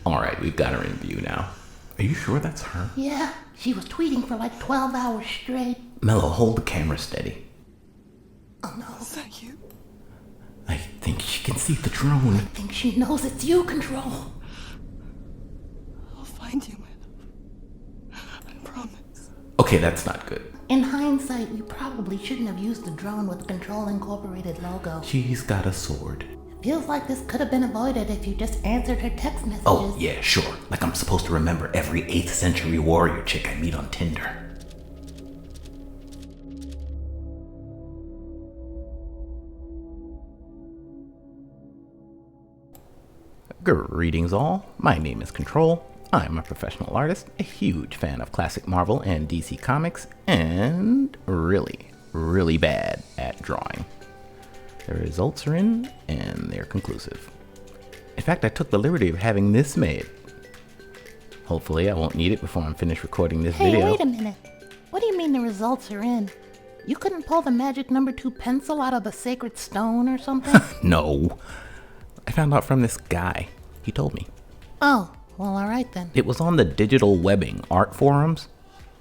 Alright, we've got her in view now. Are you sure that's her? Yeah, she was tweeting for like 12 hours straight. Mello, hold the camera steady. Oh no. Is that you? I think she can see the drone. I think she knows it's you, Kontrol. I'll find you, man. I promise. Okay, that's not good. In hindsight, we probably shouldn't have used the drone with Kontrol Incorporated logo. She's got a sword. Feels like this could have been avoided if you just answered her text messages. Oh, yeah, sure. Like I'm supposed to remember every 8th century warrior chick I meet on Tinder. Greetings all, my name is Kontrol. I'm a professional artist, a huge fan of classic Marvel and DC comics, and really bad at drawing. The results are in, and they're conclusive. In fact, I took the liberty of having this made. Hopefully I won't need it before I'm finished recording this video. Hey, wait a minute. What do you mean the results are in? You couldn't pull the magic number 2 pencil out of the sacred stone or something? No. I found out from this guy. He told me. Oh, well, alright then. It was on the digital webbing art forums.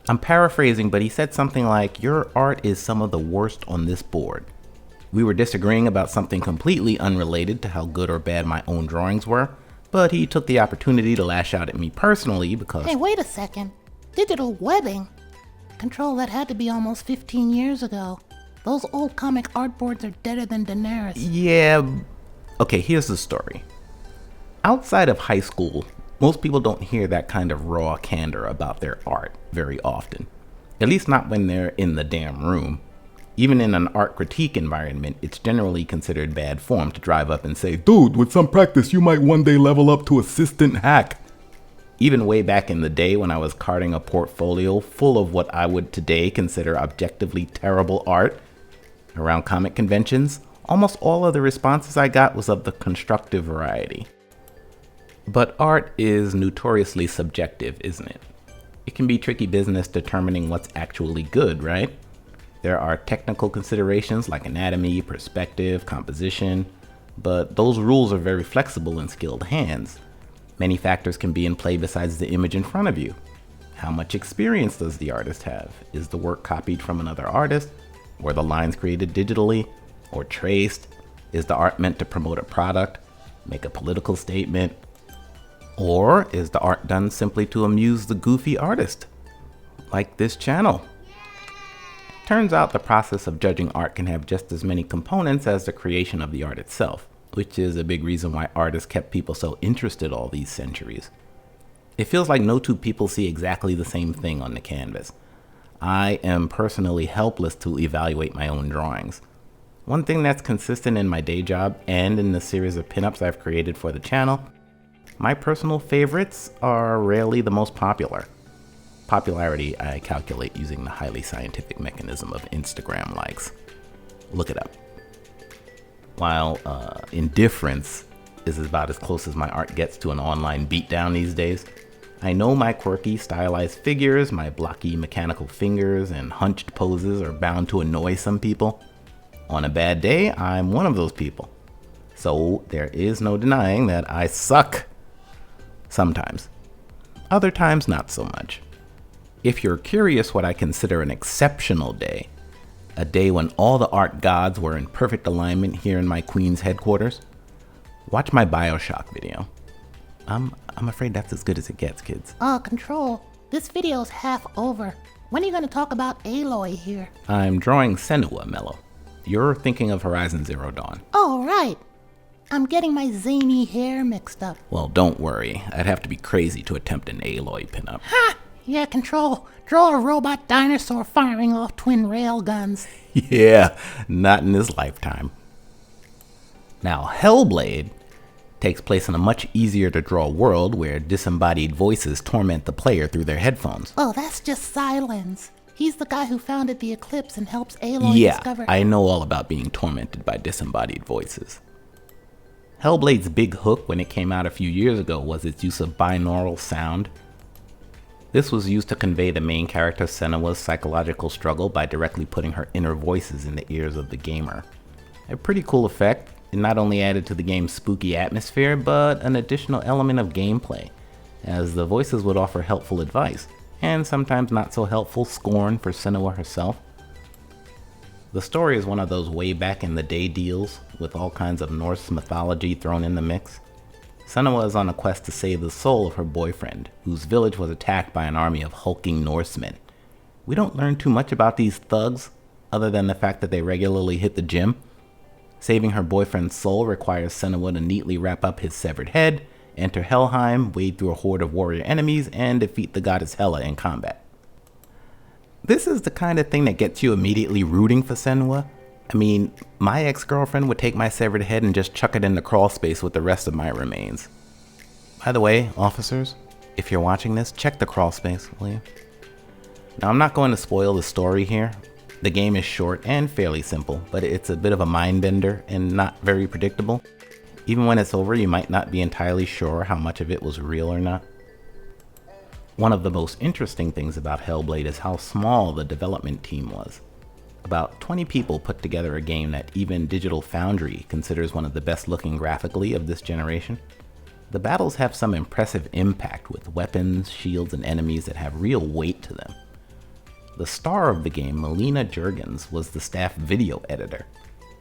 I'm paraphrasing, but he said something like, "Your art is some of the worst on this board." We were disagreeing about something completely unrelated to how good or bad my own drawings were, but he took the opportunity to lash out at me personally because... Hey, wait a second. Digital webbing? Kontrol, that had to be almost 15 years ago. Those old comic art boards are deader than Daenerys. Yeah. Okay, here's the story. Outside of high school, most people don't hear that kind of raw candor about their art very often. At least not when they're in the damn room. Even in an art critique environment, it's generally considered bad form to drive up and say, "Dude, with some practice, you might one day level up to assistant hack." Even way back in the day when I was carting a portfolio full of what I would today consider objectively terrible art around comic conventions, almost all of the responses I got was of the constructive variety. But art is notoriously subjective, isn't it? It can be tricky business determining what's actually good, right? There are technical considerations like anatomy, perspective, composition, but those rules are very flexible in skilled hands. Many factors can be in play besides the image in front of you. How much experience does the artist have? Is the work copied from another artist? Were the lines created digitally or traced? Is the art meant to promote a product, make a political statement? Or is the art done simply to amuse the goofy artist, like this channel? Turns out the process of judging art can have just as many components as the creation of the art itself, which is a big reason why art has kept people so interested all these centuries. It feels like no two people see exactly the same thing on the canvas. I am personally helpless to evaluate my own drawings. One thing that's consistent in my day job and in the series of pinups I've created for the channel, my personal favorites are rarely the most popular. Popularity I calculate using the highly scientific mechanism of Instagram likes. Look it up. While indifference is about as close as my art gets to an online beatdown these days, I know my quirky stylized figures, my blocky mechanical fingers, and hunched poses are bound to annoy some people. On a bad day, I'm one of those people. So there is no denying that I suck. Sometimes. Other times, not so much. If you're curious what I consider an exceptional day, a day when all the art gods were in perfect alignment here in my Queen's headquarters, watch my BioShock video. I'm afraid that's as good as it gets, kids. Kontrol, this video's half over. When are you going to talk about Aloy here? I'm drawing Senua, Mello. You're thinking of Horizon Zero Dawn. Oh, right. I'm getting my zany hair mixed up. Well, don't worry. I'd have to be crazy to attempt an Aloy pinup. Ha! Yeah, Kontrol. Draw a robot dinosaur firing off twin rail guns. Yeah, not in this lifetime. Now, Hellblade takes place in a much easier to draw world where disembodied voices torment the player through their headphones. Oh, that's just Silence. He's the guy who founded the Eclipse and helps Aloy discover... I know all about being tormented by disembodied voices. Hellblade's big hook when it came out a few years ago was its use of binaural sound. This was used to convey the main character Senua's psychological struggle by directly putting her inner voices in the ears of the gamer. A pretty cool effect, It not only added to the game's spooky atmosphere, but an additional element of gameplay, as the voices would offer helpful advice, and sometimes not so helpful scorn for Senua herself. The story is one of those way back in the day deals, with all kinds of Norse mythology thrown in the mix. Senua is on a quest to save the soul of her boyfriend, whose village was attacked by an army of hulking Norsemen. We don't learn too much about these thugs, other than the fact that they regularly hit the gym. Saving her boyfriend's soul requires Senua to neatly wrap up his severed head, enter Helheim, wade through a horde of warrior enemies, and defeat the goddess Hela in combat. This is the kind of thing that gets you immediately rooting for Senua. I mean, my ex-girlfriend would take my severed head and just chuck it in the crawl space with the rest of my remains. By the way, officers, if you're watching this, check the crawl space, will you? Now, I'm not going to spoil the story here. The game is short and fairly simple, but it's a bit of a mind bender and not very predictable. Even when it's over, you might not be entirely sure how much of it was real or not. One of the most interesting things about Hellblade is how small the development team was. About 20 people put together a game that even Digital Foundry considers one of the best looking graphically of this generation. The battles have some impressive impact with weapons, shields, and enemies that have real weight to them. The star of the game, Melina Juergens, was the staff video editor.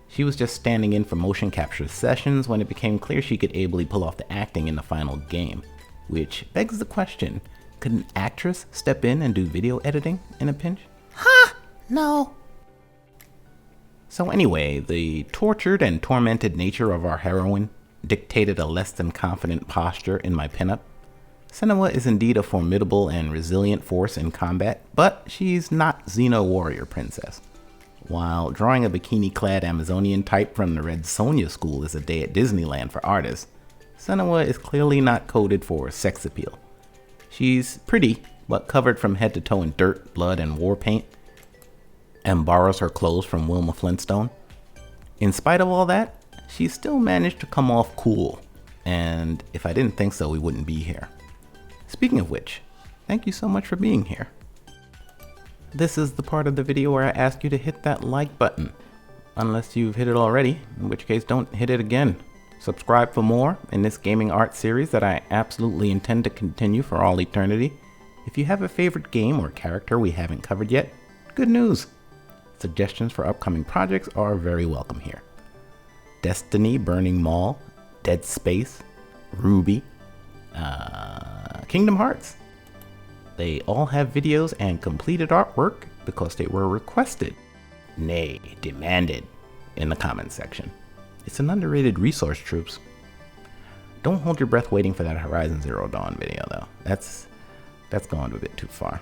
She was just standing in for motion capture sessions when it became clear she could ably pull off the acting in the final game, which begs the question, could an actress step in and do video editing in a pinch? Ha! No. So anyway, the tortured and tormented nature of our heroine dictated a less than confident posture in my pinup. Senua is indeed a formidable and resilient force in combat, but she's not Xeno warrior princess. While drawing a bikini-clad Amazonian type from the Red Sonja school is a day at Disneyland for artists, Senua is clearly not coded for sex appeal. She's pretty, but covered from head to toe in dirt, blood, and war paint, and borrows her clothes from Wilma Flintstone. In spite of all that, she still managed to come off cool, and if I didn't think so, we wouldn't be here. Speaking of which, thank you so much for being here. This is the part of the video where I ask you to hit that like button, unless you've hit it already, in which case don't hit it again. Subscribe for more in this gaming art series that I absolutely intend to continue for all eternity. If you have a favorite game or character we haven't covered yet, good news! Suggestions for upcoming projects are very welcome here. Destiny, Burning Mall, Dead Space, Ruby, Kingdom Hearts. They all have videos and completed artwork because they were requested, nay, demanded, in the comments section. It's an underrated resource, troops. Don't hold your breath waiting for that Horizon Zero Dawn video, though. That's gone a bit too far.